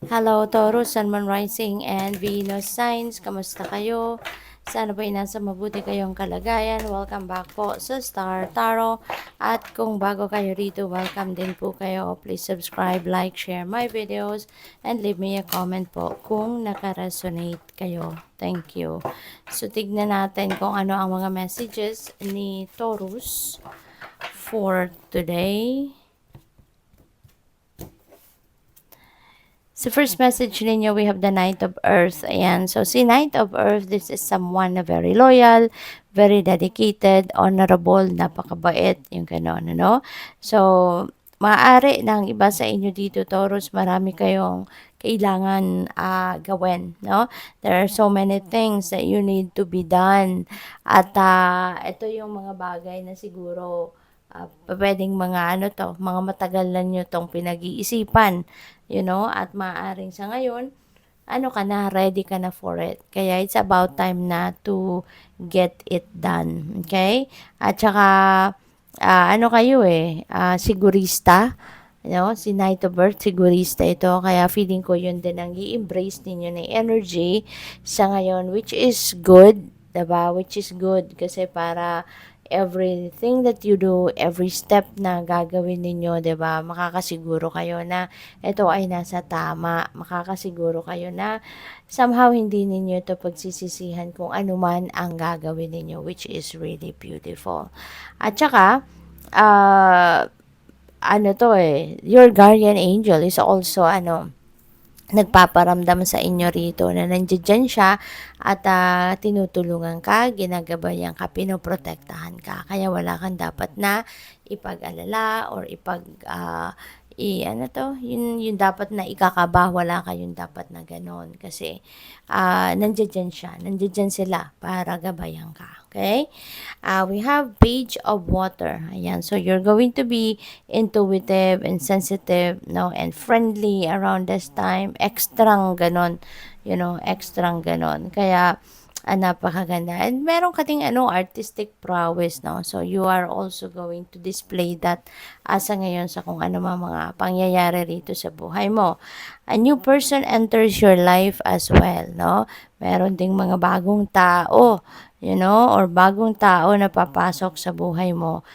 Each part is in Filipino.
Hello, Taurus, Sun, Moon, Rising, and Venus signs. Kamusta kayo? Sana po nasa mabuti kayong kalagayan. Welcome back po sa Star Tarot. At kung bago kayo rito, welcome din po kayo. Please subscribe, like, share my videos, and leave me a comment po kung nakaresonate kayo. Thank you. So, tignan natin kung ano ang mga messages ni Taurus for today. So, first message ninyo, we have the Knight of Earth. Ayan. So, si Knight of Earth, this is someone na very loyal, very dedicated, honorable, napakabait, yung gano'n, ano? So, maaari ng iba sa inyo dito, Taurus, marami kayong kailangan gawin, no? There are so many things that you need to be done. At ito yung mga bagay na siguro pwedeng mga matagal na nyo tong pinag-iisipan, at maaaring sa ngayon, ready ka na for it. Kaya it's about time na to get it done. Okay? At saka, sigurista, si Knight of Earth, sigurista ito. Kaya feeling ko yun din ang i-embrace ninyo na energy sa ngayon, which is good, diba? Which is good kasi para everything that you do, every step na gagawin ninyo, 'di ba? Makakasiguro kayo na ito ay nasa tama. Makakasiguro kayo na somehow hindi ninyo ito pagsisisihan kung ano man ang gagawin ninyo, which is really beautiful. At saka, your guardian angel is also nagpaparamdam sa inyo rito na nandiyan siya at tinutulungan ka, ginagabayan ka, pinoprotektahan ka. Kaya wala kang dapat na ipag-alala or yung dapat na ikakaba, wala kayong dapat na ganon. Kasi nandiyan siya, nandiyan sila para gabayan ka. Okay? We have Page of Water. Ayan. So, you're going to be intuitive and sensitive, no, and friendly around this time. Extrang ganon. Extrang ganon. Kaya, napakaganda. And meron ka ding artistic prowess, no? So, you are also going to display that asa ngayon sa kung ano mga pangyayari rito sa buhay mo. A new person enters your life as well, no? Meron ding mga bagong tao, or bagong tao na papasok sa buhay mo.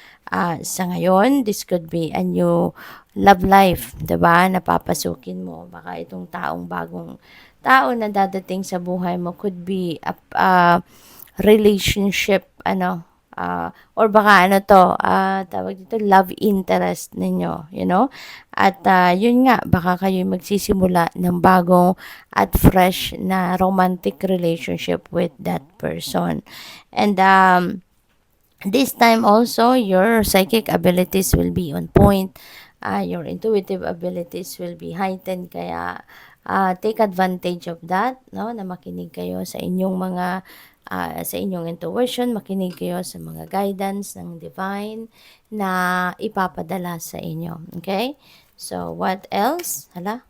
Sa ngayon, this could be a new love life, 'di ba? Napapasukin mo. Baka itong bagong tao na dadating sa buhay mo could be a relationship, or baka tawag dito, love interest ninyo, At yun nga, baka kayo magsisimula ng bagong at fresh na romantic relationship with that person. And this time also, your psychic abilities will be on point. Your intuitive abilities will be heightened. Kaya take advantage of that, no? Na makinig kayo sa inyong sa inyong intuition, makinig kayo sa mga guidance ng divine na ipapadala sa inyo. Okay? So, what else? Hala?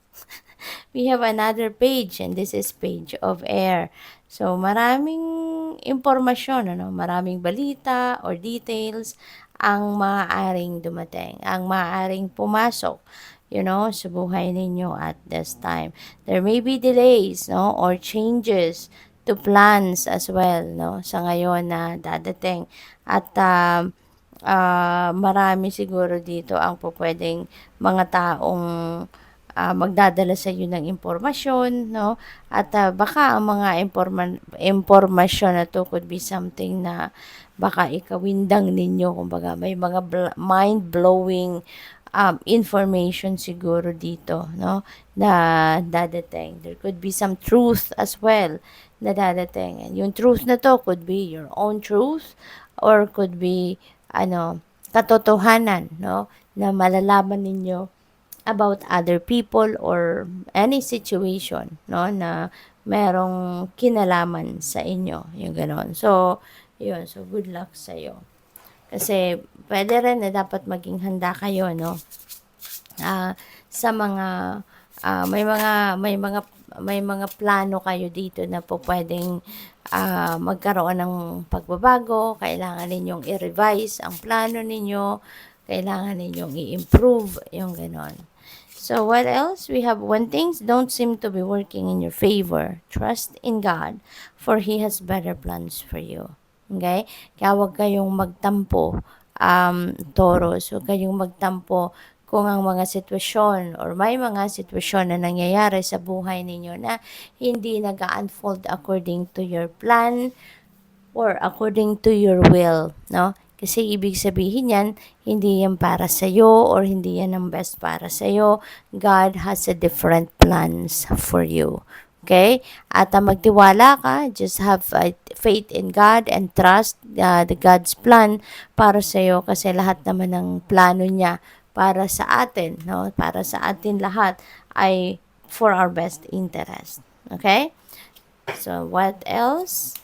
We have another page, and this is Page of Air. So, maraming impormasyon, maraming balita or details ang maaaring dumating, ang maaaring pumasok, sa buhay ninyo at this time. There may be delays, or changes to plans as well, sa ngayon na dadating. At marami siguro dito ang pupwedeng mga taong magdadala sa iyo ng impormasyon, no? At baka ang mga impormasyon na to could be something na baka ikawindang ninyo, kumbaga may mga mind-blowing information siguro dito, no? Na dadating. There could be some truth as well na dadating. And yung truth na to could be your own truth or could be katotohanan, no? Na malalaman ninyo about other people or any situation, no, na merong kinalaman sa inyo, yung gano'n. So, yun. So, good luck sa iyo. Kasi, pwede rin na dapat maging handa kayo, no, sa mga, may mga plano kayo dito na po pwedeng magkaroon ng pagbabago, kailangan ninyong i-revise ang plano ninyo, kailangan ninyong i-improve, yung gano'n. So what else? We have when things don't seem to be working in your favor, trust in God, for He has better plans for you. Okay? Kaya huwag kayong magtampo, Taurus. Huwag kayong magtampo kung ang mga sitwasyon or may mga sitwasyon na nangyayari sa buhay ninyo na hindi nag-unfold according to your plan or according to your will, no? Kasi ibig sabihin yan, hindi yan para sa'yo or hindi yan ang best para sa'yo. God has a different plans for you. Okay? At magtiwala ka, just have faith in God and trust the God's plan para sa'yo kasi lahat naman ng plano niya para sa atin, no? Para sa atin lahat ay for our best interest. Okay? So, what else?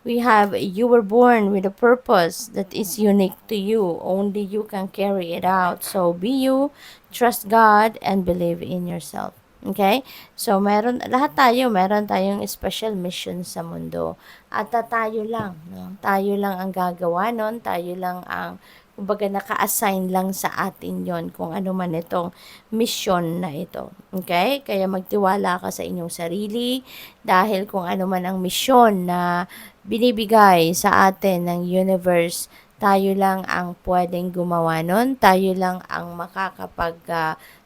We have you were born with a purpose that is unique to you. Only you can carry it out. So be you, trust God, and believe in yourself. Okay? So lahat meron tayong special mission sa mundo. At tayo lang, no? Tayo lang ang gagawa nun, tayo lang ang kumbaga naka-assign lang sa atin yon kung ano man itong mission na ito. Okay? Kaya magtiwala ka sa inyong sarili dahil kung ano man ang mission na binibigay sa atin ng universe, tayo lang ang pwedeng gumawa nun, tayo lang ang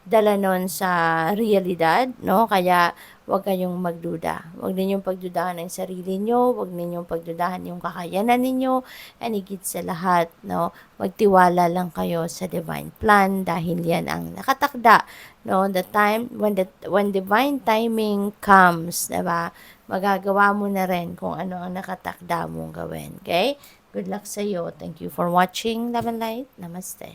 dala nun sa realidad, no? Kaya huwag kayong magduda. Huwag ninyong pagdudahan ng sarili nyo, huwag ninyong pagdudahan yung kakayanan ninyo, and higit sa lahat, no? Magtiwala lang kayo sa divine plan dahil yan ang nakatakda, no? The time, when divine timing comes, diba? Magagawa mo na rin kung ano ang nakatakda mong gawin. Okay? Good luck sa iyo. Thank you for watching. Love and light. Namaste.